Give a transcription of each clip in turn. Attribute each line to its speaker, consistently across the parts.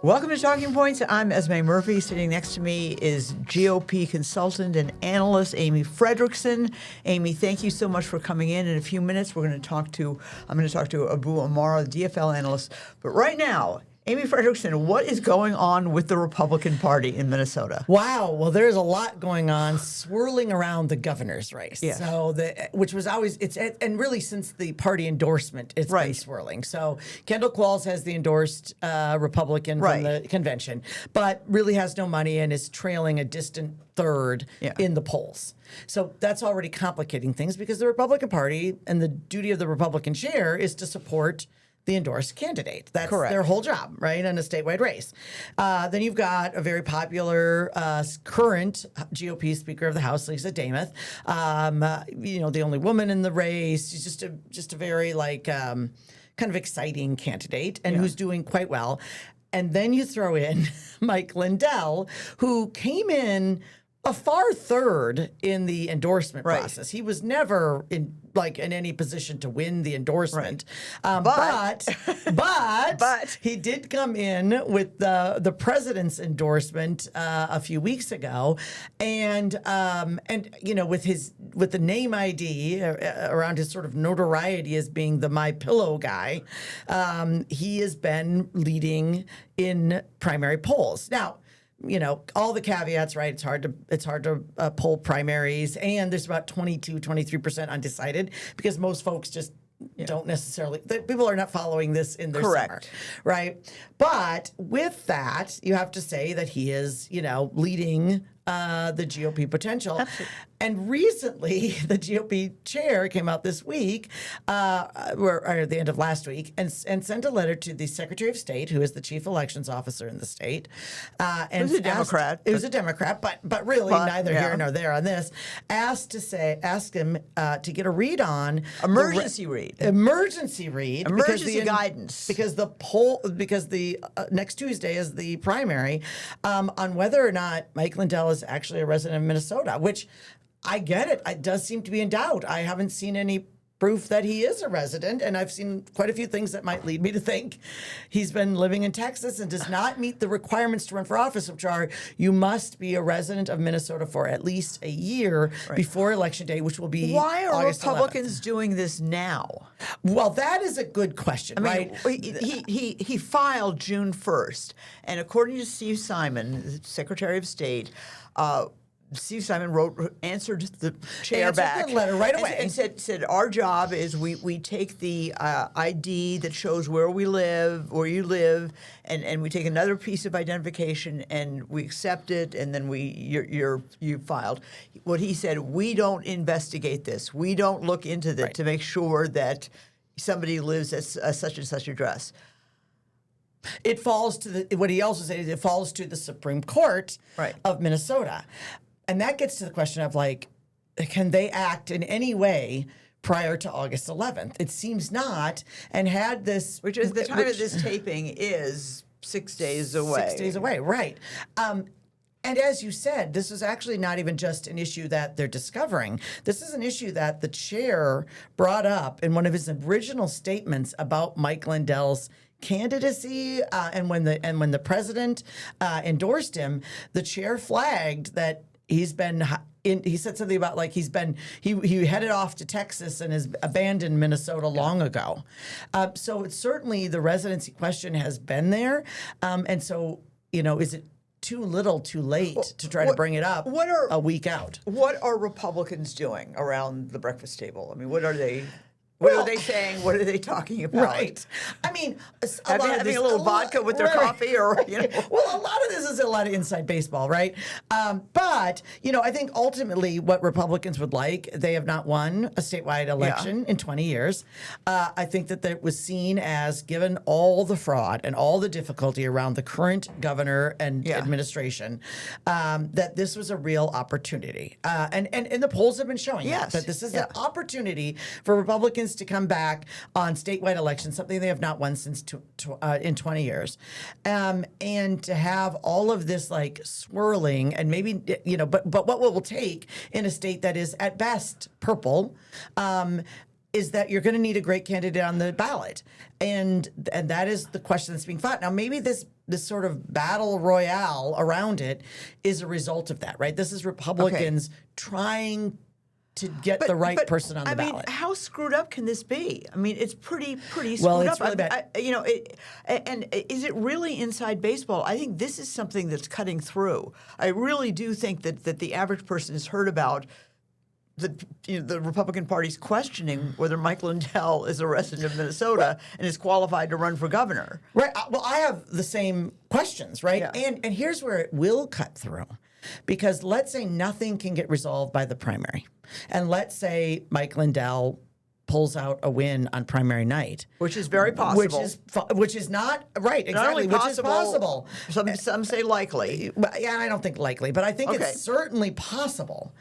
Speaker 1: Welcome to Talking Points. I'm Esme Murphy. Sitting next to me is GOP consultant and analyst Amy Frederiksen. Amy, thank you so much for coming in. In a few minutes, I'm going to talk to Abou Amara, the DFL analyst. But right now, Amy Frederiksen, what is going on with the Republican Party in Minnesota?
Speaker 2: Wow. Well, there's a lot going on swirling around the governor's race.
Speaker 1: Yes.
Speaker 2: So which was always, and really since the party endorsement, it's been swirling. So Kendall Qualls has the endorsed Republican from the convention, but really has no money and is trailing a distant third in the polls. So that's already complicating things because the Republican Party and the duty of the Republican chair is to support the endorsed candidate. That's their whole job, right, in a statewide race. Then you've got a very popular current GOP Speaker of the House, Lisa Demuth, the only woman in the race. She's just a very kind of exciting candidate and who's doing quite well. And then you throw in Mike Lindell, who came in a far third in the endorsement process. He was never in any position to win the endorsement, but he did come in with the president's endorsement a few weeks ago, and with the name ID around his sort of notoriety as being the My Pillow guy, he has been leading in primary polls now. All the caveats, right? It's hard to poll primaries, and there's about 23% undecided because most folks just don't necessarily. People are not following this in their summer, right? But with that, you have to say that he is, leading the GOP potential. Absolutely. And recently, the GOP chair came out this week, or at the end of last week, and sent a letter to the Secretary of State, who is the chief elections officer in the state.
Speaker 1: And it was a Democrat.
Speaker 2: It was a Democrat, but really neither here nor there on this. Asked him to get a read on
Speaker 1: emergency guidance
Speaker 2: because the next Tuesday is the primary on whether or not Mike Lindell is actually a resident of Minnesota, which I get it. It does seem to be in doubt. I haven't seen any proof that he is a resident, and I've seen quite a few things that might lead me to think he's been living in Texas and does not meet the requirements to run for office, which are you must be a resident of Minnesota for at least a year before Election Day, which will be
Speaker 1: Why are
Speaker 2: August
Speaker 1: Republicans
Speaker 2: 11th.
Speaker 1: Doing this now?
Speaker 2: Well, that is a good question, right?
Speaker 1: He filed June 1st, and according to Steve Simon, the Secretary of State, Steve Simon answered the chair back
Speaker 2: the letter right away
Speaker 1: and said our job is we take the ID that shows where you live, and we take another piece of identification and we accept it, and then you filed. What he said, we don't investigate this, we don't look into this to make sure that somebody lives at such and such address.
Speaker 2: It falls to what he also said is it falls to the Supreme Court of Minnesota. And that gets to the question of can they act in any way prior to August 11th? It seems not. And had this,
Speaker 1: which is the time of this taping is 6 days away.
Speaker 2: 6 days away, right? And as you said, this is actually not even just an issue that they're discovering. This is an issue that the chair brought up in one of his original statements about Mike Lindell's candidacy, and when the president endorsed him, the chair flagged that he's been. He said something about he headed off to Texas and has abandoned Minnesota long ago. So it's certainly the residency question has been there, and so is it too little, too late to try to bring it up a week out?
Speaker 1: What are Republicans doing around the breakfast table? I mean, what are they? What are they saying? What are they talking about?
Speaker 2: Right. I mean,
Speaker 1: having a little vodka with their coffee, or
Speaker 2: Well, a lot of this is a lot of inside baseball, right? But I think ultimately what Republicans would like, they have not won a statewide election in 20 years. I think that it was seen as, given all the fraud and all the difficulty around the current governor and administration, that this was a real opportunity. And the polls have been showing that this is an opportunity for Republicans to come back on statewide elections, something they have not won since in 20 years, and to have all of this swirling and maybe but what will take in a state that is at best purple, is that you're going to need a great candidate on the ballot, and that is the question that's being fought now. Maybe this this sort of battle royale around it is a result of that, right? This is Republicans trying to get the right person on the ballot.
Speaker 1: I mean, how screwed up can this be? I mean, it's pretty screwed
Speaker 2: well,
Speaker 1: up.
Speaker 2: It's really bad.
Speaker 1: And is it really inside baseball? I think this is something that's cutting through. I really do think that the average person has heard about the Republican Party's questioning whether Mike Lindell is a resident of Minnesota and is qualified to run for governor.
Speaker 2: Right. Well, I have the same questions, right?
Speaker 1: Yeah.
Speaker 2: And here's where it will cut through. Because let's say nothing can get resolved by the primary. And let's say Mike Lindell pulls out a win on primary night.
Speaker 1: Which is very possible.
Speaker 2: Which is not, right, exactly,
Speaker 1: not only
Speaker 2: possible,
Speaker 1: which is possible. Some say likely.
Speaker 2: Yeah, I don't think likely, but I think it's certainly possible.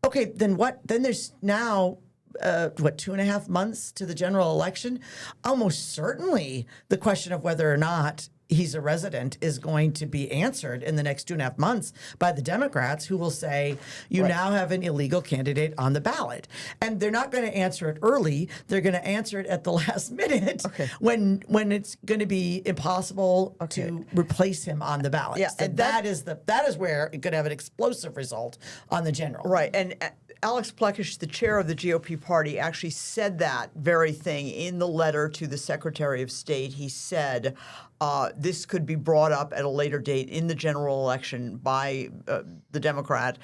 Speaker 2: Okay, then what? Then there's now, 2.5 months to the general election? Almost certainly the question of whether or not he's a resident is going to be answered in the next 2.5 months by the Democrats, who will say, you now have an illegal candidate on the ballot. And they're not going to answer it early. They're going to answer it at the last minute when it's going to be impossible to replace him on the ballot.
Speaker 1: Yeah,
Speaker 2: so
Speaker 1: and
Speaker 2: that is where it could have an explosive result on the general.
Speaker 1: Right. And Alex Plekish, the chair of the GOP party, actually said that very thing in the letter to the Secretary of State. He said this could be brought up at a later date in the general election by the Democrat,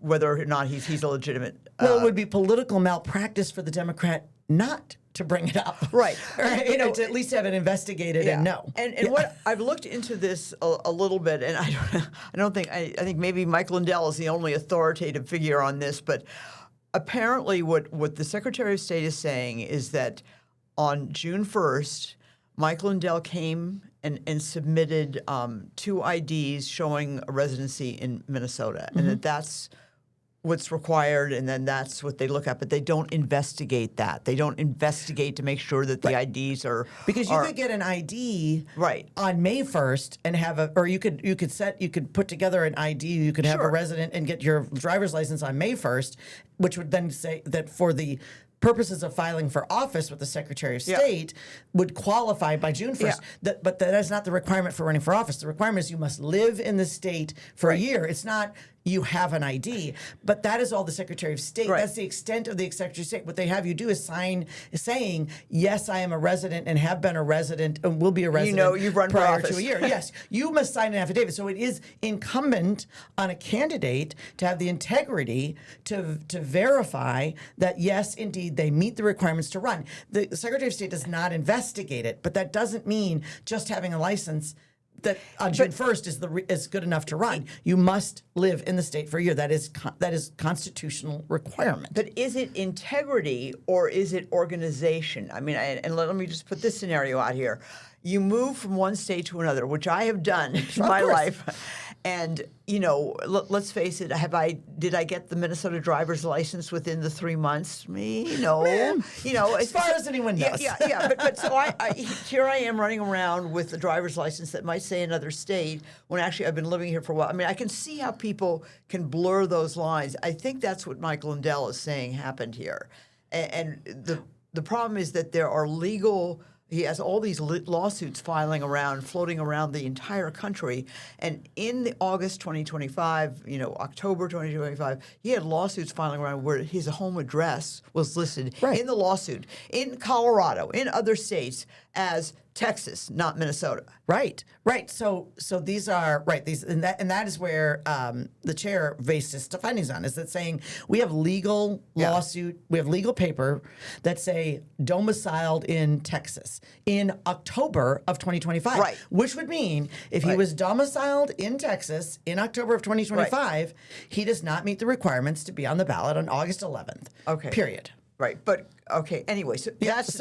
Speaker 1: whether or not he's a legitimate.
Speaker 2: Well, it would be political malpractice for the Democrat not to bring it up.
Speaker 1: Right.
Speaker 2: To at least have it investigated and know.
Speaker 1: And what I've looked into this a little bit, and I think maybe Mike Lindell is the only authoritative figure on this, but apparently what the Secretary of State is saying is that on June 1st, Mike Lindell came and submitted 2 IDs showing a residency in Minnesota, and that's what's required, and then that's what they look at. But they don't investigate that. They don't investigate to make sure that the IDs are
Speaker 2: because you could get an ID on May 1st and have or you could put together an ID. You could have a resident and get your driver's license on May 1st, which would then say that for the purposes of filing for office with the Secretary of State would qualify by June 1st. But that is not the requirement for running for office. The requirement is you must live in the state for a year. It's not you have an ID. But that is all the Secretary of State. That's the extent of the Secretary of State. What they have you do is sign saying, yes, I am a resident and have been a resident and will be a resident
Speaker 1: you've run
Speaker 2: prior
Speaker 1: for office.
Speaker 2: to a year. Yes, you must sign an affidavit. So it is incumbent on a candidate to have the integrity to verify that, yes, indeed, they meet the requirements to run. The Secretary of State does not investigate it, but that doesn't mean just having a license that on June 1st is good enough to run. You must live in the state for a year. That is constitutional requirement.
Speaker 1: But is it integrity or is it organization? I mean, and let me just put this scenario out here. You move from one state to another, which I have done in my life. And, let's face it, did I get the Minnesota driver's license within the 3 months? No.
Speaker 2: As far as anyone knows.
Speaker 1: But so here I am running around with a driver's license that might say another state when actually I've been living here for a while. I mean, I can see how people can blur those lines. I think that's what Mike Lindell is saying happened here. And the problem is that there are he has all these lawsuits floating around the entire country. And in the August 2025, October 2025, he had lawsuits filing around where his home address was listed in the lawsuit in Colorado, in other states as Texas, not Minnesota.
Speaker 2: Right. So these are and that is where the chair based his findings on, is that saying we have legal lawsuit, we have legal paper that say domiciled in Texas in October of 2025, which would mean if he was domiciled in Texas in October of 2025, he does not meet the requirements to be on the ballot on August 11th.
Speaker 1: Okay.
Speaker 2: Period.
Speaker 1: Right, but anyway, so that's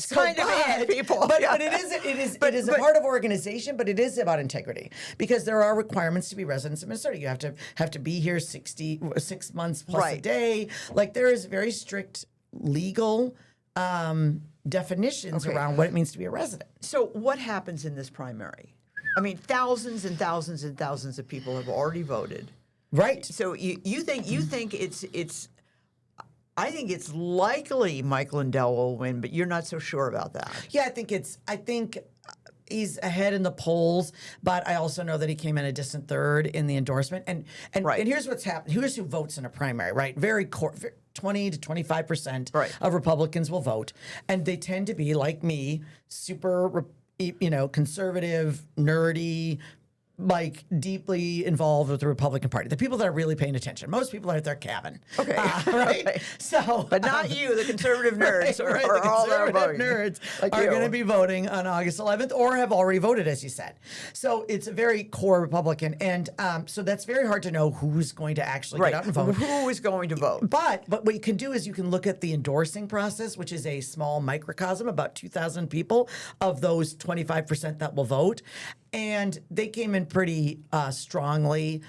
Speaker 1: kind of it, people.
Speaker 2: But it is a part of organization, but it is about integrity because there are requirements to be residents of Minnesota. You have to be here 6 months plus a day. Like there is very strict legal definitions around what it means to be a resident.
Speaker 1: So what happens in this primary? I mean, thousands and thousands and thousands of people have already voted.
Speaker 2: Right.
Speaker 1: So you think it's. I think it's likely Mike Lindell will win, but you're not so sure about that.
Speaker 2: Yeah, he's ahead in the polls, but I also know that he came in a distant third in the endorsement. And here's what's happened. Here's who votes in a primary, right? 20 to 25% of Republicans will vote, and they tend to be like me, super, conservative, nerdy, like deeply involved with the Republican Party. The people that are really paying attention. Most people are at their cabin.
Speaker 1: Okay.
Speaker 2: Right?
Speaker 1: Okay.
Speaker 2: So,
Speaker 1: but not you, the conservative nerds,
Speaker 2: the
Speaker 1: all that are
Speaker 2: conservative
Speaker 1: voting.
Speaker 2: nerds
Speaker 1: Like
Speaker 2: are
Speaker 1: you.
Speaker 2: going to be voting on August 11th or have already voted, as you said. So it's a very core Republican. And so that's very hard to know who's going to actually get out and vote.
Speaker 1: Who is going to vote?
Speaker 2: But what you can do is you can look at the endorsing process, which is a small microcosm, about 2,000 people of those 25% that will vote. And they came in pretty strongly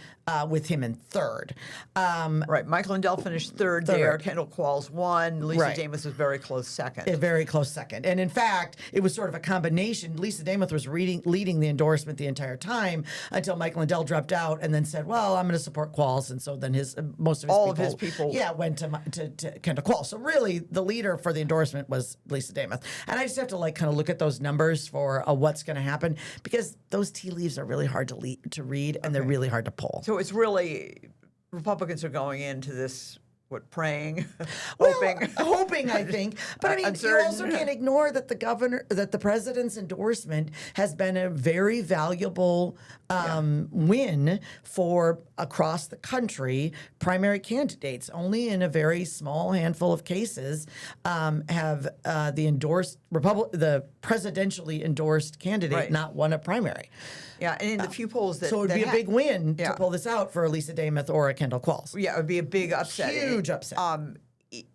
Speaker 2: with him in third.
Speaker 1: Michael Lindell finished third there. Kendall Qualls won. Lisa Damus was very close second.
Speaker 2: A very close second. And in fact, it was sort of a combination. Lisa Damus was leading the endorsement the entire time until Michael Lindell dropped out and then said, well, I'm going to support Qualls. And so then most of his people went to Kendall Qualls. So really, the leader for the endorsement was Lisa Damus. And I just have to kind of look at those numbers for what's going to happen, because those tea leaves are really hard to read, and they're really hard to pull.
Speaker 1: So it's really, Republicans are going into this, praying, hoping.
Speaker 2: Hoping, I think. But I mean, you also can't ignore that the president's endorsement has been a very valuable win for across the country primary candidates. Only in a very small handful of cases have the presidentially endorsed candidate not won a primary.
Speaker 1: Yeah, and in the few polls that...
Speaker 2: So it would be a big win to pull this out for a Lisa Damus or a Kendall Qualls.
Speaker 1: Yeah, it would be a big upset.
Speaker 2: Huge upset.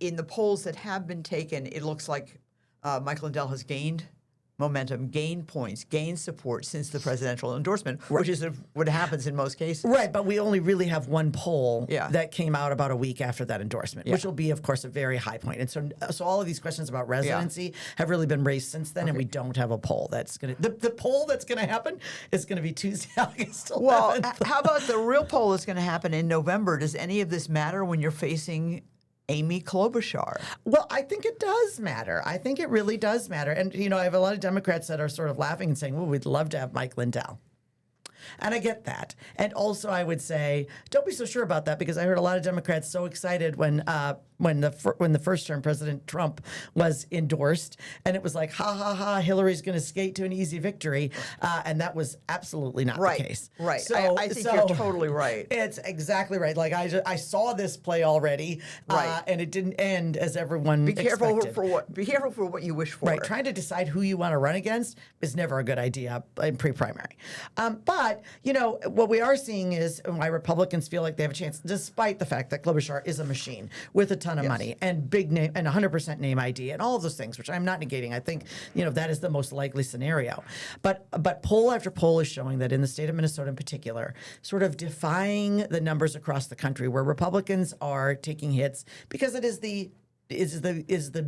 Speaker 1: In the polls that have been taken, it looks like Michael Lindell has gained momentum, gained points, gained support since the presidential endorsement, which is what happens in most cases.
Speaker 2: Right, but we only really have one poll that came out about a week after that endorsement, which will be, of course, a very high point. And so all of these questions about residency have really been raised since then, and we don't have a poll that's going to... The poll that's going to happen is going to be Tuesday, August 11th.
Speaker 1: Well, how about the real poll that's going to happen in November? Does any of this matter when you're facing Amy Klobuchar?
Speaker 2: Well, I think it does matter. I think it really does matter. And, I have a lot of Democrats that are sort of laughing and saying, well, we'd love to have Mike Lindell. And I get that. And also I would say, don't be so sure about that, because I heard a lot of Democrats so excited when the first term President Trump was endorsed, and it was like, ha, ha, ha, Hillary's going to skate to an easy victory. And that was absolutely not the case.
Speaker 1: Right.
Speaker 2: So,
Speaker 1: I think you're totally right.
Speaker 2: It's exactly right. Like I saw this play already, and it didn't end as everyone expected.
Speaker 1: Be careful for what you wish for.
Speaker 2: Right. Trying to decide who you want to run against is never a good idea in pre-primary. But, what we are seeing is why Republicans feel like they have a chance, despite the fact that Klobuchar is a machine with a ton of money and big name and 100% name ID and all of those things, which I'm not negating. I think, that is the most likely scenario. But poll after poll is showing that in the state of Minnesota in particular, sort of defying the numbers across the country, where Republicans are taking hits because it is the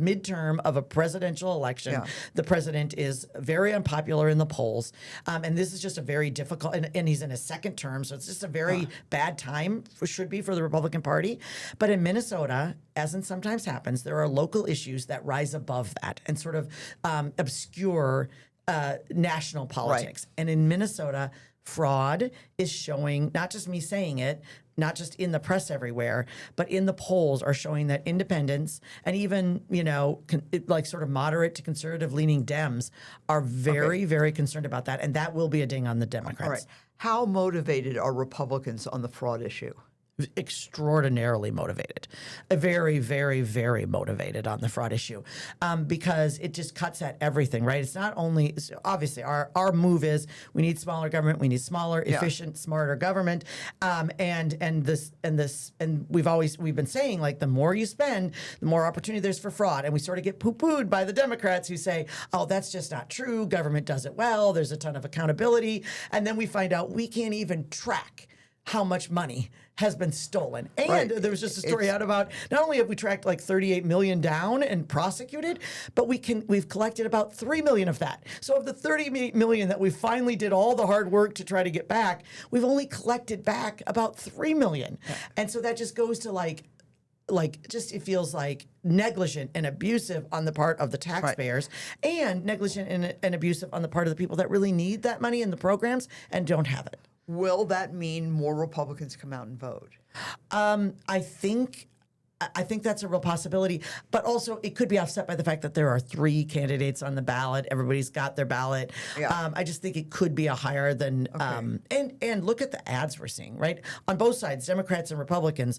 Speaker 2: midterm of a presidential election. Yeah. The president is very unpopular in the polls, and this is just a very difficult. And he's in his second term, so it's just a very bad time for the Republican Party. But in Minnesota, as in sometimes happens, there are local issues that rise above that and sort of obscure national politics. Right. And in Minnesota, fraud is showing, not just me saying it, not just in the press everywhere, but in the polls are showing that independents and even, sort of moderate to conservative leaning Dems are very, very concerned about that. And that will be a ding on the Democrats.
Speaker 1: All right. How motivated are Republicans on the fraud issue?
Speaker 2: Extraordinarily motivated, very, very, very motivated on the fraud issue, because it just cuts at everything, right? It's not only obviously our move is we need smaller government, we need smaller, efficient, smarter government, and we've been saying, like, the more you spend, the more opportunity there's for fraud, and we sort of get poo-pooed by the Democrats who say, oh, that's just not true. Government does it well. There's a ton of accountability, and then we find out we can't even track how much money has been stolen. And there was just a story out about, not only have we tracked like 38 million down and prosecuted, but we've collected about 3 million of that. So of the 38 million that we finally did all the hard work to try to get back, we've only collected back about 3 million. Yeah. And so that just goes to, like, it feels like negligent and abusive on the part of the taxpayers, and negligent and abusive on the part of the people that really need that money in the programs and don't have it.
Speaker 1: Will that mean more Republicans come out and vote?
Speaker 2: I think that's a real possibility, but also it could be offset by the fact that there are 3 candidates on the ballot. Everybody's got their ballot.
Speaker 1: Yeah.
Speaker 2: I just think it could be a higher than, and look at the ads we're seeing, right? On both sides, Democrats and Republicans,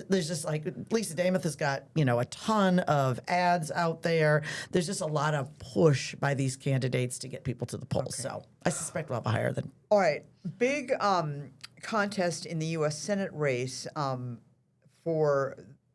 Speaker 2: there's just like, Lisa Damath has got, a ton of ads out there. There's just a lot of push by these candidates to get people to the polls. So I suspect we'll have a higher than.
Speaker 1: All right. Big contest in the U.S. Senate race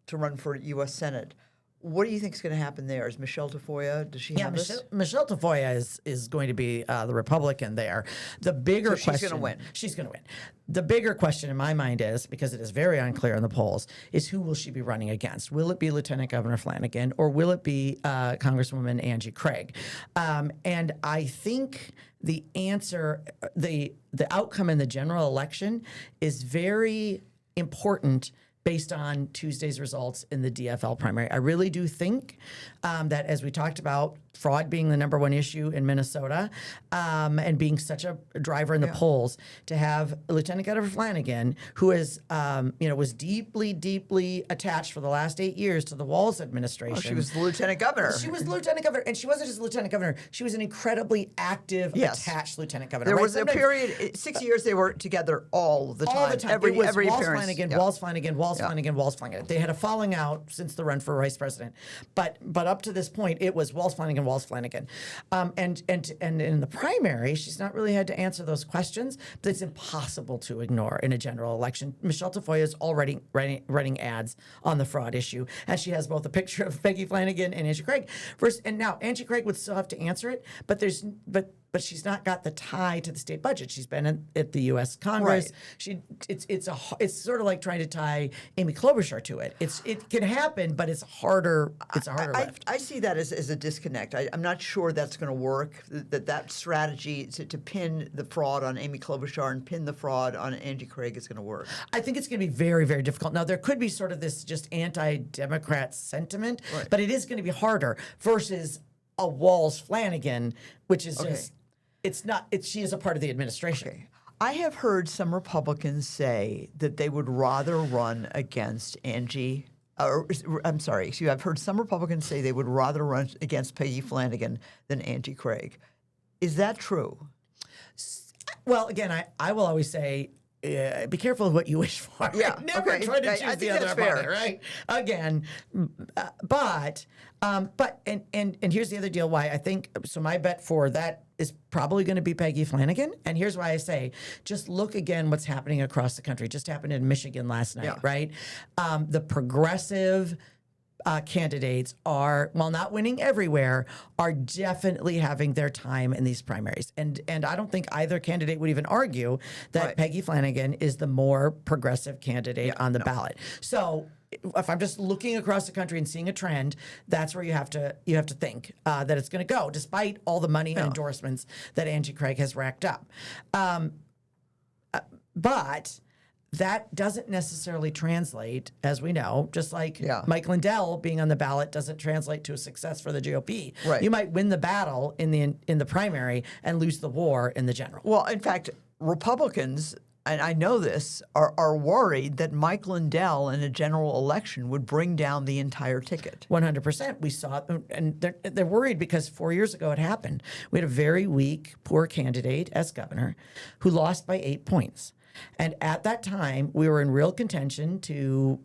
Speaker 1: to run for U.S. Senate. What do you think is going to happen there? Is Michelle Tafoya, does she have this?
Speaker 2: Michelle Tafoya is going to be the Republican there. The bigger question...
Speaker 1: she's going to win.
Speaker 2: She's going to win. The bigger question in my mind is, because it is very unclear in the polls, is who will she be running against? Will it be Lieutenant Governor Flanagan, or will it be Congresswoman Angie Craig? And I think the answer, the outcome in the general election is very important based on Tuesday's results in the DFL primary. I really do think that, as we talked about, fraud being the #1 issue in Minnesota, and being such a driver in the polls, to have Lieutenant Governor Flanagan, who is, was deeply, deeply attached for the last 8 years to the Walz administration.
Speaker 1: Oh, she was the lieutenant governor.
Speaker 2: She was the lieutenant governor, and she wasn't just lieutenant governor. She was an incredibly active, attached lieutenant governor.
Speaker 1: There was a period, 6 years, they were together all the time.
Speaker 2: All the time.
Speaker 1: Every
Speaker 2: Walz
Speaker 1: appearance.
Speaker 2: Flanagan, Walz Flanagan, Walz Flanagan, Walz Flanagan. They had a falling out since the run for vice president, but up to this point, it was Walz Flanagan, Walz Flanagan, and in the primary, she's not really had to answer those questions, but it's impossible to ignore in a general election. Michelle Tafoya is already running ads on the fraud issue, and she has both a picture of Peggy Flanagan and Angie Craig. And now Angie Craig would still have to answer it, but she's not got the tie to the state budget. She's been at the U.S. Congress.
Speaker 1: Right.
Speaker 2: It's sort of like trying to tie Amy Klobuchar to it. It can happen, but it's harder. It's a harder lift.
Speaker 1: I see that as a disconnect. I'm not sure that's going to work. That strategy to pin the fraud on Amy Klobuchar and pin the fraud on Angie Craig is going to work.
Speaker 2: I think it's going to be very, very difficult. Now, there could be sort of this just anti-Democrat sentiment, but it is going to be harder versus a Walz Flanagan, which is just, she is a part of the administration.
Speaker 1: Okay. I have heard some Republicans say that they would rather run against Angie. I've heard some Republicans say they would rather run against Peggy Flanagan than Angie Craig. Is that true?
Speaker 2: Well, again, I will always say, be careful of what you wish for.
Speaker 1: Yeah,
Speaker 2: Never try to choose the other opponent, right? Again, but here's the other deal. Why I think so. My bet for that is probably going to be Peggy Flanagan, and here's why I say: just look again what's happening across the country. Just happened in Michigan last night, right? The progressive candidates are, while not winning everywhere, are definitely having their time in these primaries. And I don't think either candidate would even argue that Peggy Flanagan is the more progressive candidate on the ballot. So if I'm just looking across the country and seeing a trend, that's where you have to think that it's going to go, despite all the money and endorsements that Angie Craig has racked up. But that doesn't necessarily translate, as we know, just like Mike Lindell being on the ballot doesn't translate to a success for the GOP.
Speaker 1: Right.
Speaker 2: You might win the battle in the primary and lose the war in the general.
Speaker 1: Well, in fact, Republicans, and I know this, are worried that Mike Lindell in a general election would bring down the entire ticket.
Speaker 2: 100%. We saw it, and they're worried because 4 years ago it happened. We had a very weak, poor candidate as governor who lost by 8 points. And at that time, we were in real contention to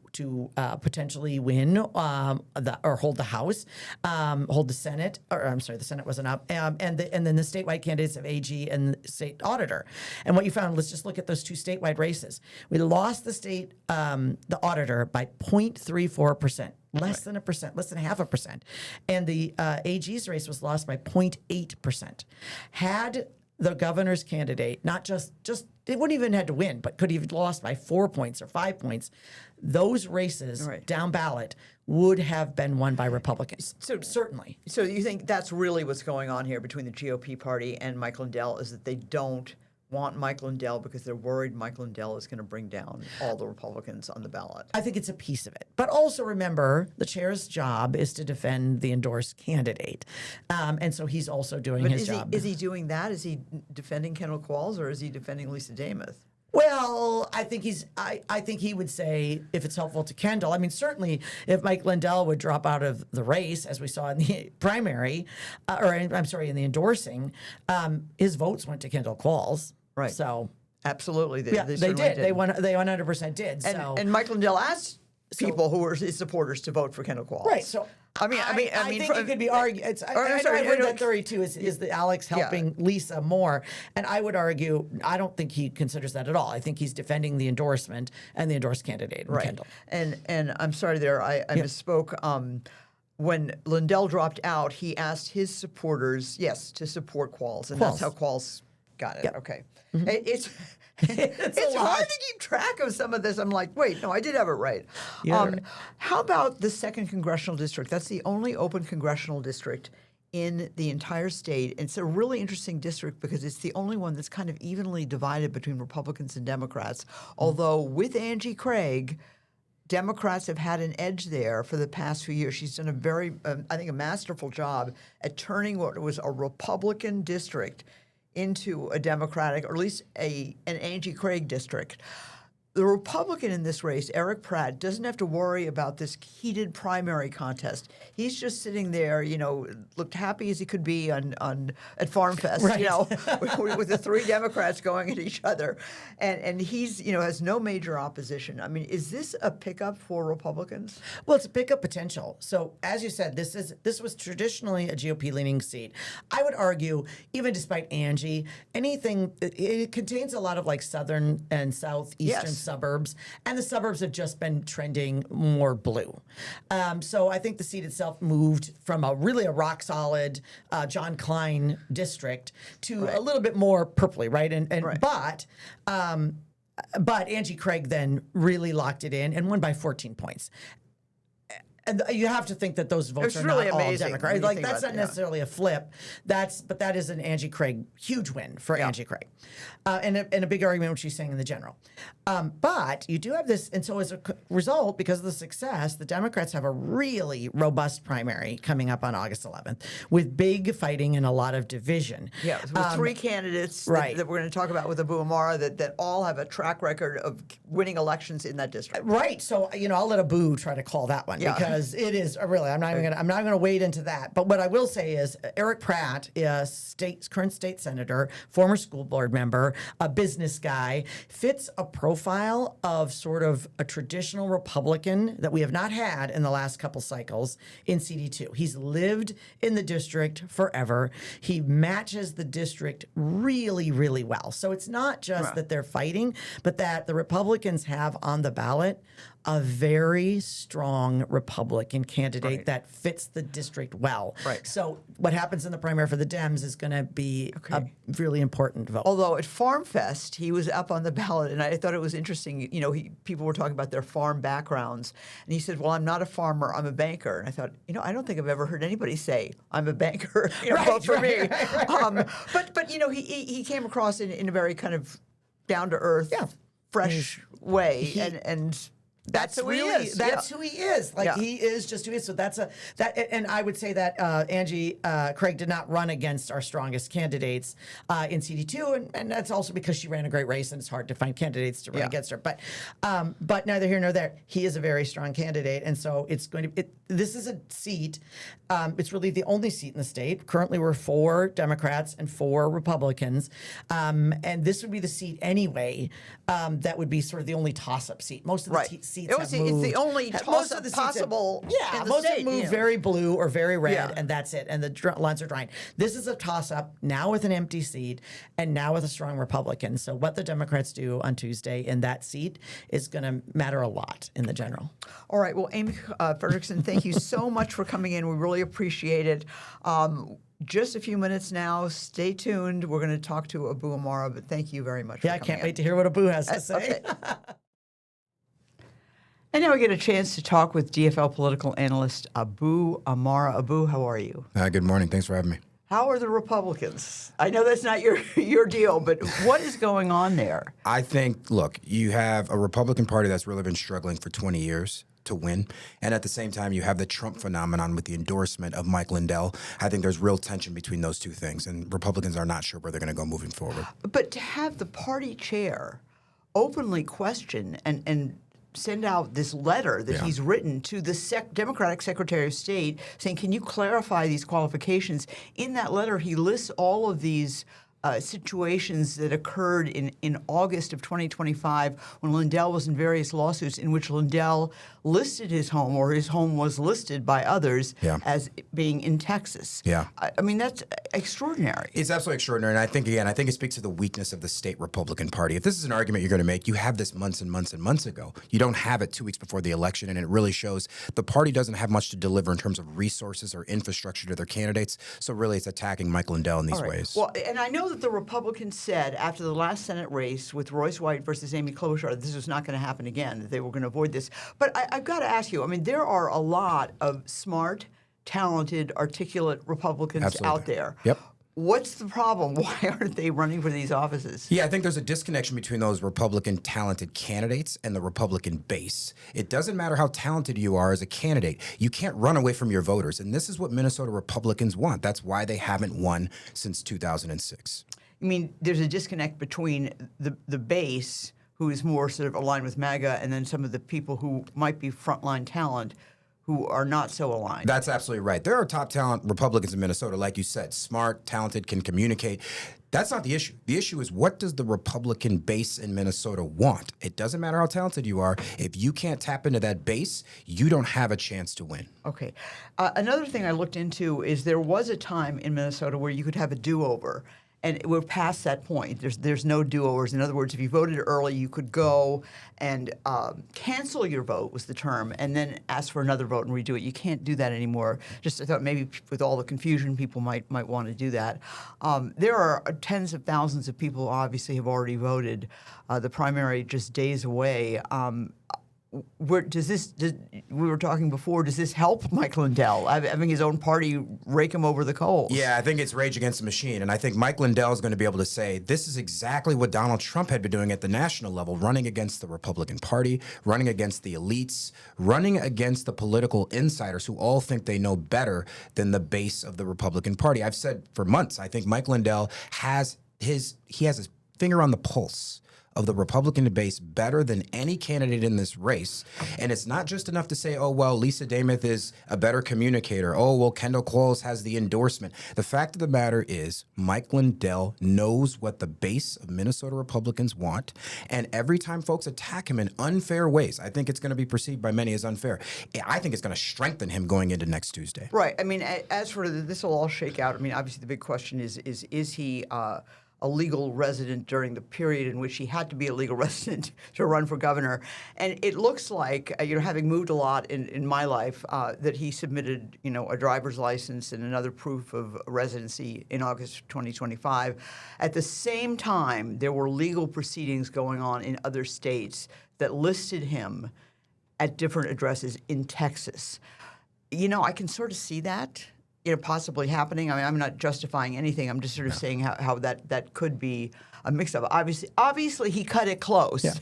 Speaker 2: potentially win or hold the House, hold the Senate. Or I'm sorry, the Senate wasn't up, and then the statewide candidates of AG and the state auditor. And what you found, let's just look at those two statewide races. We lost the auditor by 0.34%. Less than 1%, less than 0.5%. And the AG's race was lost by 0.8%. Had the governor's candidate not just they wouldn't even had to win, but could have lost by 4 points or 5 points, those races down ballot would have been won by Republicans. So certainly.
Speaker 1: So you think that's really what's going on here between the GOP party and Mike Lindell, is that they don't want Mike Lindell because they're worried Mike Lindell is going to bring down all the Republicans on the ballot?
Speaker 2: I think it's a piece of it. But also remember, the chair's job is to defend the endorsed candidate. And so he's also doing his job.
Speaker 1: Is he doing that? Is he defending Kendall Qualls, or is he defending Lisa Damuth?
Speaker 2: Well, I think I think he would say if it's helpful to Kendall. I mean, certainly if Mike Lindell would drop out of the race, as we saw in the primary, in the endorsing, his votes went to Kendall Qualls.
Speaker 1: Right.
Speaker 2: So
Speaker 1: absolutely,
Speaker 2: they did. They 100% did.
Speaker 1: And Mike Lindell asked people who were his supporters to vote for Kendall Qualls.
Speaker 2: Right. So I think it could be argued. I heard that theory too. Is that Alex helping Lisa more? And I would argue, I don't think he considers that at all. I think he's defending the endorsement and the endorsed candidate, Kendall.
Speaker 1: And I'm sorry there, I misspoke. When Lindell dropped out, he asked his supporters, to support Qualls, and that's how Qualls got it. Yep. Okay, it's hard to keep track of some of this. I'm like, wait, no, I did have it right. How about the 2nd Congressional District? That's the only open congressional district in the entire state. It's a really interesting district because it's the only one that's kind of evenly divided between Republicans and Democrats. Although with Angie Craig, Democrats have had an edge there for the past few years. She's done a very, I think, a masterful job at turning what was a Republican district into a Democratic, or at least an Angie Craig district. The Republican in this race, Eric Pratt, doesn't have to worry about this heated primary contest. He's just sitting there, looked happy as he could be at Farm Fest, with the 3 Democrats going at each other, and he's has no major opposition. I mean, is this a pickup for Republicans?
Speaker 2: Well, it's a pickup potential. So as you said, this was traditionally a GOP leaning seat. I would argue, even despite Angie, it contains a lot of like southern and southeastern suburbs, and the suburbs have just been trending more blue. So I think the seat itself moved from a rock solid John Klein district to a little bit more purpley, right? But Angie Craig then really locked it in and won by 14 points. And you have to think that those votes are really not all Democrat. Like that's not necessarily a flip. But that is an Angie Craig huge win for Angie Craig, and a big argument what she's saying in the general. But you do have this, and so as a result, because of the success, the Democrats have a really robust primary coming up on August 11th with big fighting and a lot of division.
Speaker 1: Yeah, with 3 candidates that we're going to talk about with Abou Amara that all have a track record of winning elections in that district.
Speaker 2: Right. So I'll let Abou try to call that one because it is really. I'm not going to wade into that. But what I will say is Eric Pratt, current state senator, former school board member, a business guy, fits a profile of sort of a traditional Republican that we have not had in the last couple cycles in CD2. He's lived in the district forever. He matches the district really, really well. So it's not just that they're fighting, but that the Republicans have on the ballot a very strong Republican candidate that fits the district well. Right. So what happens in the primary for the Dems is going to be a really important vote.
Speaker 1: Although at Farm Fest, he was up on the ballot, and I thought it was interesting. People were talking about their farm backgrounds, and he said, "Well, I'm not a farmer. I'm a banker." And I thought, I don't think I've ever heard anybody say, "I'm a banker." Vote for me. But he came across in a very kind of down to earth, fresh way, and. That's who he is.
Speaker 2: That's who he is. He is just who he is. So and I would say that Angie Craig did not run against our strongest candidates in CD2, and that's also because she ran a great race, and it's hard to find candidates to run against her. But neither here nor there. He is a very strong candidate, and so it's going to. This is a seat. It's really the only seat in the state. Currently, we're 4 Democrats and 4 Republicans, and this would be the seat anyway. That would be sort of the only toss-up seat. Most of the seats have moved.
Speaker 1: It's the only toss-up possible.
Speaker 2: Most of them move very blue or very red, and that's it. And the lines are drying. This is a toss-up now with an empty seat, and now with a strong Republican. So what the Democrats do on Tuesday in that seat is going to matter a lot in the general.
Speaker 1: All right. Well, Amy Frederiksen, thank you so much for coming in. We really appreciate it. Just a few minutes now. Stay tuned. We're going to talk to Abou Amara, but thank you very much for coming in.
Speaker 2: I can't wait to hear what Abou has to say.
Speaker 1: Okay. And now we get a chance to talk with DFL political analyst Abou Amara. Abou, how are you?
Speaker 3: Good morning. Thanks for having me.
Speaker 1: How are the Republicans? I know that's not your deal, but what is going on there?
Speaker 3: I think, look, you have a Republican Party that's really been struggling for 20 years to win. And at the same time, you have the Trump phenomenon with the endorsement of Mike Lindell. I think there's real tension between those two things, and Republicans are not sure where they're going to go moving forward.
Speaker 1: But to have the party chair openly question and send out this letter that he's written to the Democratic Secretary of State saying, can you clarify these qualifications? In that letter, he lists all of these situations that occurred in August of 2025 when Lindell was in various lawsuits in which Lindell listed his home, or his home was listed by others as being in Texas.
Speaker 3: Yeah.
Speaker 1: I mean, that's extraordinary.
Speaker 3: It's absolutely extraordinary. And I think, again, it speaks to the weakness of the state Republican Party. If this is an argument you're going to make, you have this months and months and months ago. You don't have it 2 weeks before the election, and it really shows the party doesn't have much to deliver in terms of resources or infrastructure to their candidates. So really it's attacking Mike Lindell in these ways.
Speaker 1: Well, and I know that the Republicans said after the last Senate race with Royce White versus Amy Klobuchar, this was not going to happen again, that they were going to avoid this. But I've got to ask you, I mean, there are a lot of smart, talented, articulate Republicans out there.
Speaker 3: Yep.
Speaker 1: What's the problem? Why aren't they running for these offices?
Speaker 3: Yeah, I think there's a disconnection between those Republican talented candidates and the Republican base. It doesn't matter how talented you are as a candidate. You can't run away from your voters. And this is what Minnesota Republicans want. That's why they haven't won since 2006.
Speaker 1: I mean, there's a disconnect between the base, who is more sort of aligned with MAGA, and then some of the people who might be frontline talent who are not so aligned.
Speaker 3: That's absolutely right. There are top talent Republicans in Minnesota, like you said, smart, talented, can communicate. That's not the issue. The issue is, what does the Republican base in Minnesota want? It doesn't matter how talented you are. If you can't tap into that base, you don't have a chance to win.
Speaker 1: Okay. Another thing I looked into is there was a time in Minnesota where you could have a do-over. And we're past that point. There's no do-overs. In other words, if you voted early, you could go and cancel your vote was the term, and then ask for another vote and redo it. You can't do that anymore. Just I thought maybe with all the confusion, people might want to do that. There are tens of thousands of people obviously have already voted. The primary just days away. We were talking before, does this help Mike Lindell, having his own party rake him over the coals?
Speaker 3: Yeah, I think it's rage against the machine. And I think Mike Lindell is going to be able to say, this is exactly what Donald Trump had been doing at the national level, running against the Republican Party, running against the elites, running against the political insiders who all think they know better than the base of the Republican Party. I've said for months, I think Mike Lindell has his finger on the pulse of the Republican base better than any candidate in this race. And it's not just enough to say, oh, well, Lisa Dameth is a better communicator. Oh, well, Kendall Qualls has the endorsement. The fact of the matter is Mike Lindell knows what the base of Minnesota Republicans want. And every time folks attack him in unfair ways, I think it's going to be perceived by many as unfair. I think it's going to strengthen him going into next Tuesday.
Speaker 1: Right. I mean, as for this will all shake out, I mean, obviously the big question is he a legal resident during the period in which he had to be a legal resident to run for governor. And it looks like, having moved a lot in my life, that he submitted, a driver's license and another proof of residency in August 2025. At the same time, there were legal proceedings going on in other states that listed him at different addresses in Texas. I can sort of see that possibly happening. I mean, I'm not justifying anything. I'm just sort of saying how that could be a mix-up. Obviously, he cut it close. Yeah.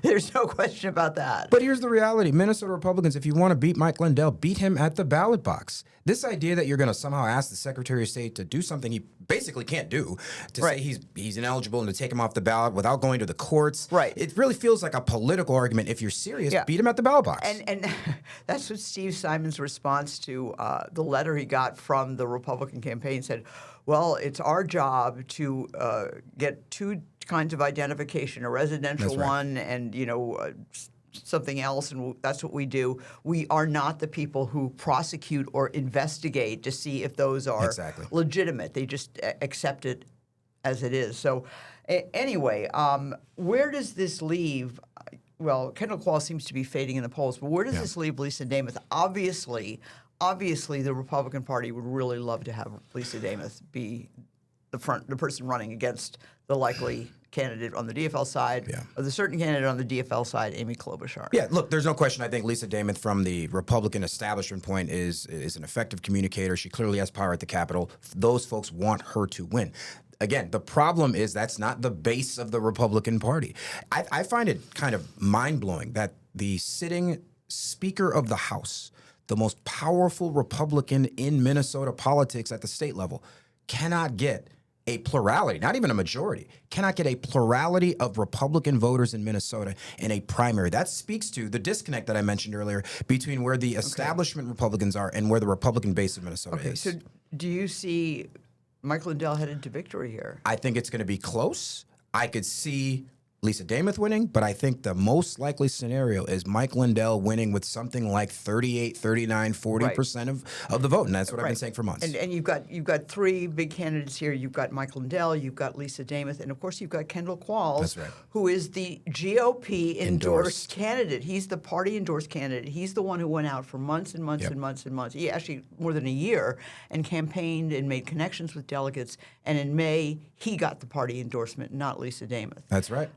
Speaker 1: There's no question about that.
Speaker 3: But here's the reality. Minnesota Republicans, if you want to beat Mike Lindell, beat him at the ballot box. This idea that you're going to somehow ask the Secretary of State to do something he basically can't do, to say he's ineligible and to take him off the ballot without going to the courts.
Speaker 1: Right.
Speaker 3: It really feels like a political argument. If you're serious, beat him at the ballot box.
Speaker 1: And that's what Steve Simon's response to the letter he got from the Republican campaign said, well, it's our job to get two kinds of identification, a residential one and, something else, and that's what we do. We are not the people who prosecute or investigate to see if those are legitimate. They just accept it as it is. So anyway, where does this leave? Well, Kendall Qualls seems to be fading in the polls, but where does this leave Lisa Dameth? Obviously, the Republican Party would really love to have Lisa Dameth be the person running against the likely candidate on the DFL side, or the certain candidate on the DFL side, Amy Klobuchar.
Speaker 3: Yeah, look, there's no question. I think Lisa Damith, from the Republican establishment point, is an effective communicator. She clearly has power at the Capitol. Those folks want her to win. Again, the problem is that's not the base of the Republican Party. I find it kind of mind-blowing that the sitting Speaker of the House, the most powerful Republican in Minnesota politics at the state level, cannot get a plurality, not even a majority, cannot get a plurality of Republican voters in Minnesota in a primary. That speaks to the disconnect that I mentioned earlier between where the establishment Republicans are and where the Republican base of Minnesota is.
Speaker 1: So do you see Mike Lindell headed to victory here?
Speaker 3: I think it's going to be close. I could see Lisa Damith winning, but I think the most likely scenario is Mike Lindell winning with something like 38, 39, 40% of the vote, and that's what I've been saying for months.
Speaker 1: And you've got three big candidates here. You've got Mike Lindell, you've got Lisa Damith, and of course you've got Kendall Qualls, who is the GOP endorsed candidate. He's the party endorsed candidate. He's the one who went out for months and months and months and months. He actually more than a year and campaigned and made connections with delegates. And in May, he got the party endorsement, not Lisa Damith.
Speaker 3: That's right.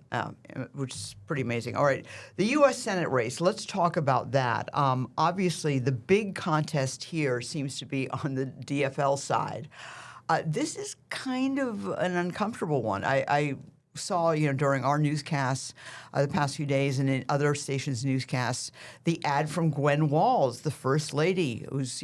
Speaker 1: Which is pretty amazing. All right, the U.S. Senate race, let's talk about that. Obviously, the big contest here seems to be on the DFL side. This is kind of an uncomfortable one. I saw, during our newscasts the past few days and in other stations' newscasts, the ad from Gwen Walz, the First Lady, who's,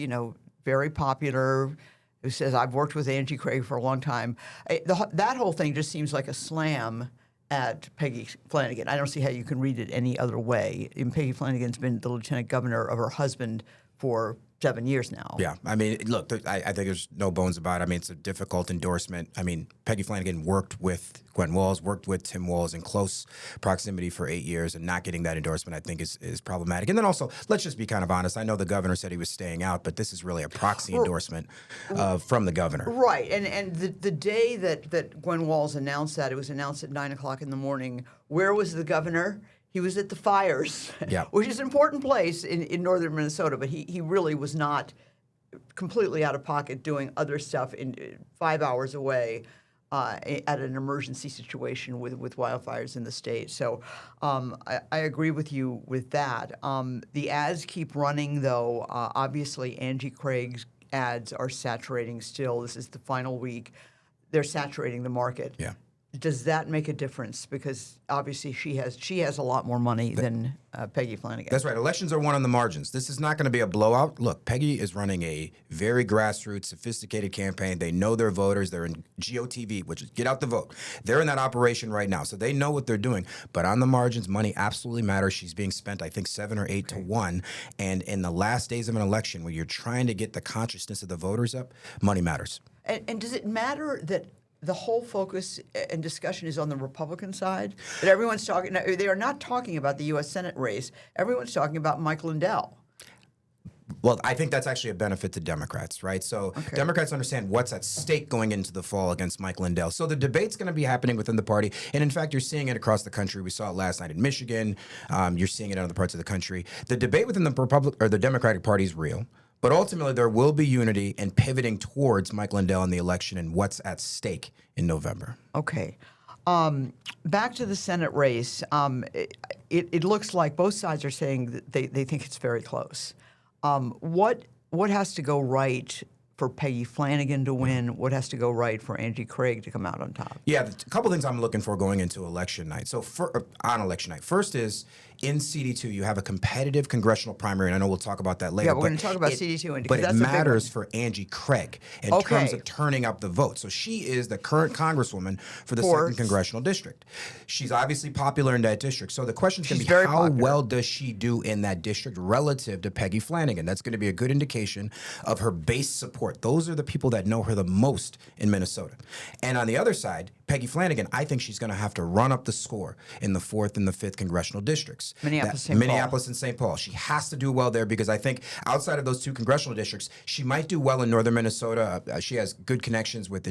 Speaker 1: very popular, who says, I've worked with Angie Craig for a long time. That whole thing just seems like a slam at Peggy Flanagan. I don't see how you can read it any other way. And Peggy Flanagan's been the lieutenant governor of her husband for 7 years now.
Speaker 3: Yeah, I mean, look, I think there's no bones about it. I mean, it's a difficult endorsement. I mean, Peggy Flanagan worked with Gwen Walz, worked with Tim Walz in close proximity for 8 years, and not getting that endorsement, I think, is problematic. And then also, let's just be kind of honest. I know the governor said he was staying out, but this is really a proxy endorsement from the governor.
Speaker 1: Right, and the day that Gwen Walz announced that, it was announced at 9 o'clock in the morning. Where was the governor? He was at the fires, which is an important place in northern Minnesota, but he really was not completely out of pocket doing other stuff 5 hours away at an emergency situation with wildfires in the state. So I agree with you with that. The ads keep running, though. Obviously, Angie Craig's ads are saturating still. This is the final week. They're saturating the market.
Speaker 3: Yeah.
Speaker 1: Does that make a difference? Because obviously she has a lot more money than Peggy Flanagan.
Speaker 3: That's right. Elections are won on the margins. This is not going to be a blowout. Look, Peggy is running a very grassroots, sophisticated campaign. They know their voters. They're in GOTV, which is get out the vote. They're in that operation right now, so they know what they're doing. But on the margins, money absolutely matters. She's being spent, I think, 7 or 8 to 1. And in the last days of an election, when you're trying to get the consciousness of the voters up, money matters.
Speaker 1: And does it matter that the whole focus and discussion is on the Republican side? That everyone's talking, they are not talking about the U.S. Senate race. Everyone's talking about Mike Lindell.
Speaker 3: Well, I think that's actually a benefit to Democrats, right? So Democrats understand what's at stake going into the fall against Mike Lindell. So the debate's going to be happening within the party. And in fact, you're seeing it across the country. We saw it last night in Michigan. You're seeing it in other parts of the country. The debate within the Democratic Party is real. But ultimately, there will be unity and pivoting towards Mike Lindell in the election and what's at stake in November.
Speaker 1: Okay. Back to the Senate race. It looks like both sides are saying that they think it's very close. What has to go right for Peggy Flanagan to win? What has to go right for Angie Craig to come out on top?
Speaker 3: Yeah, a couple things I'm looking for going into election night. So on election night, first is in CD2, you have a competitive congressional primary, and I know we'll talk about that later.
Speaker 1: Yeah, we're going to talk about CD2.
Speaker 3: But it matters for Angie Craig in terms of turning up the vote. So she is the current congresswoman for the 2nd Congressional District. She's obviously popular in that district. So the question is going to be how well does she do in that district relative to Peggy Flanagan? That's going to be a good indication of her base support. Those are the people that know her the most in Minnesota. And on the other side, Peggy Flanagan, I think she's going to have to run up the score in the 4th and the 5th congressional districts. Minneapolis and St. Paul. She has to do well there because I think outside of those 2 congressional districts, she might do well in northern Minnesota. She has good connections with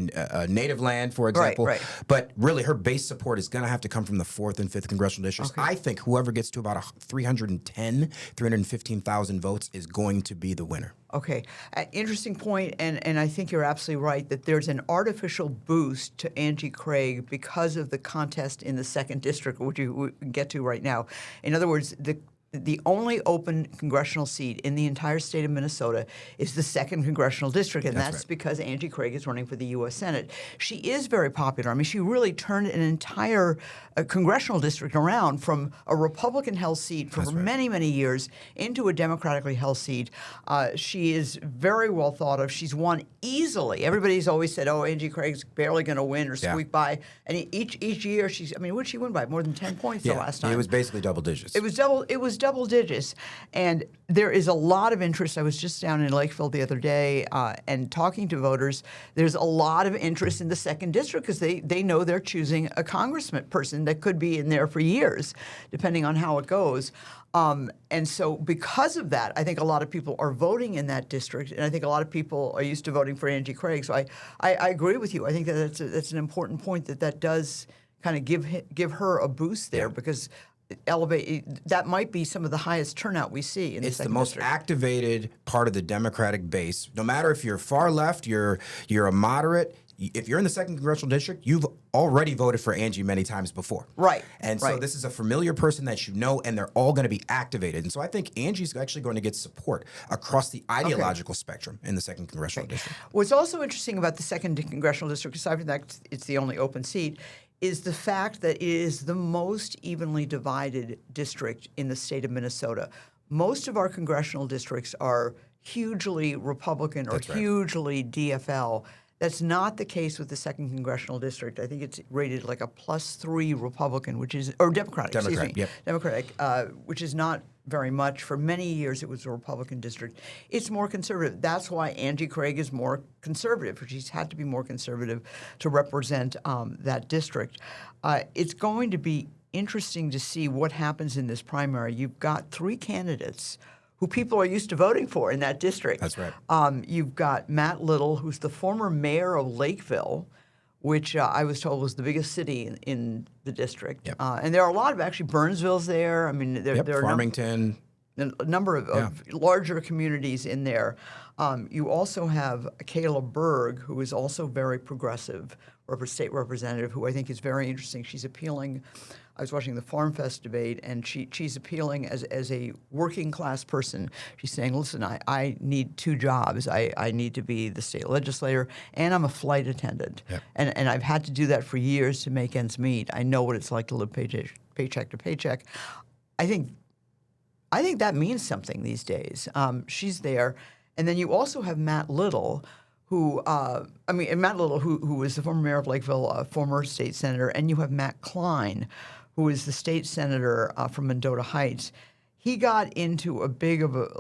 Speaker 3: native land, for example.
Speaker 1: Right.
Speaker 3: But really, her base support is going to have to come from the 4th and 5th congressional districts. I think whoever gets to about 315,000 votes is going to be the winner.
Speaker 1: Okay, interesting point, and I think you're absolutely right that there's an artificial boost to Angie Craig because of the contest in the 2nd District, which we get to right now. In other words, the only open congressional seat in the entire state of Minnesota is the 2nd Congressional District, and that's
Speaker 3: right.
Speaker 1: because Angie Craig is running for the U.S. Senate. She is very popular. I mean, she really turned an entire congressional district around from a Republican-held seat for many, many years into a Democratically held seat. She is very well thought of. She's won easily. Everybody's always said, oh, Angie Craig's barely going to win or squeak by. And each year, what did she win by? More than 10 points the last time.
Speaker 3: It was basically double digits.
Speaker 1: It was double digits. And there is a lot of interest. I was just down in Lakeville the other day and talking to voters. There's a lot of interest in the 2nd District because they know they're choosing a congressman person that could be in there for years, depending on how it goes. And so because of that, I think a lot of people are voting in that district, and I think a lot of people are used to voting for Angie Craig. So I agree with you. I think that that's an important point that does kind of give her a boost there because that might be some of the highest turnout we see in the 2nd District. It's the most
Speaker 3: activated part of the Democratic base. No matter if you're far left, you're a moderate. If you're in the 2nd Congressional District, you've already voted for Angie many times before.
Speaker 1: Right.
Speaker 3: And so this is a familiar person that you know, and they're all going to be activated. And so I think Angie's actually going to get support across the ideological spectrum in the 2nd Congressional District.
Speaker 1: What's also interesting about the 2nd Congressional District, aside from that it's the only open seat, is the fact that it is the most evenly divided district in the state of Minnesota. Most of our congressional districts are hugely Republican or hugely DFL. That's not the case with the 2nd Congressional District. I think it's rated like a +3 Republican, Democratic, Democratic, which is not very much. For many years, it was a Republican district. It's more conservative. That's why Angie Craig is more conservative. She's had to be more conservative to represent that district. It's going to be interesting to see what happens in this primary. You've got 3 candidates who people are used to voting for in that district.
Speaker 3: That's right.
Speaker 1: You've got Matt Little, who's the former mayor of Lakeville, which I was told was the biggest city in the district.
Speaker 3: Yep.
Speaker 1: And there are a lot of actually Burnsville's there. I mean, there are
Speaker 3: Farmington.
Speaker 1: a number of larger communities in there. You also have Kayla Berg, who is also very progressive, state representative, who I think is very interesting. She's appealing. I was watching the Farm Fest debate, and she's appealing as a working class person. She's saying, listen, I need 2 jobs. I need to be the state legislator, and I'm a flight attendant. Yep. And I've had to do that for years to make ends meet. I know what it's like to live paycheck to paycheck. I think that means something these days. She's there. And then you also have Matt Little, who was the former mayor of Lakeville, a former state senator, and you have Matt Klein, who is the state senator from Mendota Heights. He got into a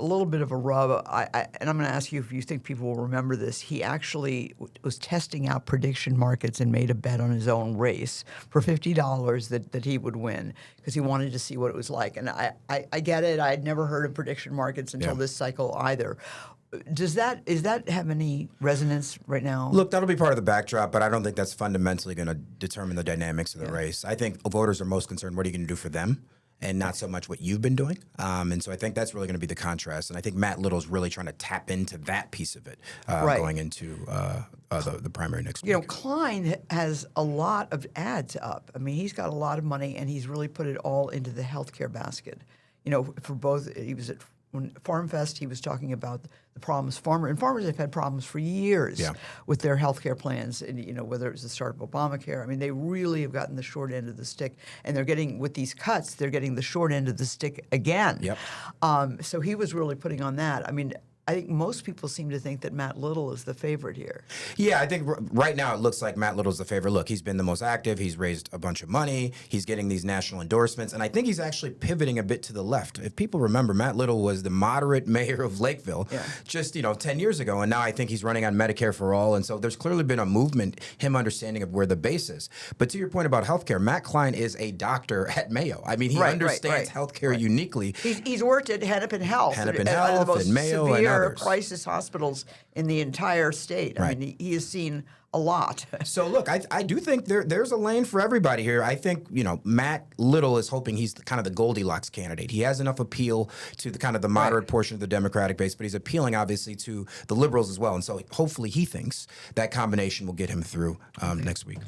Speaker 1: little bit of a rub, and I'm going to ask you if you think people will remember this. He actually was testing out prediction markets and made a bet on his own race for $50 that he would win because he wanted to see what it was like. And I get it. I had never heard of prediction markets until this cycle either. Does that have any resonance right now?
Speaker 3: Look, that'll be part of the backdrop, but I don't think that's fundamentally going to determine the dynamics of the race. I think voters are most concerned, what are you going to do for them? And not so much what you've been doing. And so I think that's really going to be the contrast. And I think Matt Little's really trying to tap into that piece of it going into the primary next week.
Speaker 1: You know, Klein has a lot of ads up. I mean, he's got a lot of money, and he's really put it all into the healthcare basket. You know, for both, he was at Farm Fest, he was talking about the problems farmers have had problems for years with their health care plans, and you know, whether it was the start of Obamacare. I mean, they really have gotten the short end of the stick, and they're getting, with these cuts, they're getting the short end of the stick again. Yep. So he was really putting on that. I mean, I think most people seem to think that Matt Little is the favorite here.
Speaker 3: Yeah, I think right now it looks like Matt Little's the favorite. Look, he's been the most active. He's raised a bunch of money. He's getting these national endorsements. And I think he's actually pivoting a bit to the left. If people remember, Matt Little was the moderate mayor of Lakeville just, 10 years ago. And now I think he's running on Medicare for all. And so there's clearly been a movement, him understanding of where the base is. But to your point about healthcare, Matt Klein is a doctor at Mayo. I mean, he understands healthcare uniquely.
Speaker 1: He's worked at Hennepin Health.
Speaker 3: And Mayo, and
Speaker 1: entire
Speaker 3: others.
Speaker 1: crisis hospitals in the entire state. I
Speaker 3: Right.
Speaker 1: mean, he has seen a lot.
Speaker 3: So look, I do think there's a lane for everybody here. I think, Matt Little is hoping he's kind of the Goldilocks candidate. He has enough appeal to the kind of the moderate portion of the Democratic base, but he's appealing obviously to the liberals as well. And so hopefully he thinks that combination will get him through next week.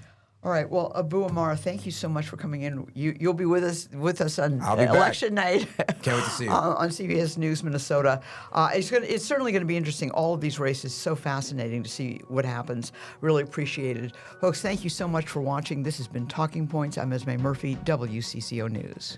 Speaker 1: All right. Well, Abou Amara, thank you so much for coming in. You'll be with us on
Speaker 3: I'll be back.
Speaker 1: election night.
Speaker 3: Can't wait to see you.
Speaker 1: On CBS News Minnesota. It's certainly going to be interesting. All of these races, so fascinating to see what happens. Really appreciate it. Folks, thank you so much for watching. This has been Talking Points. I'm Esme Murphy, WCCO News.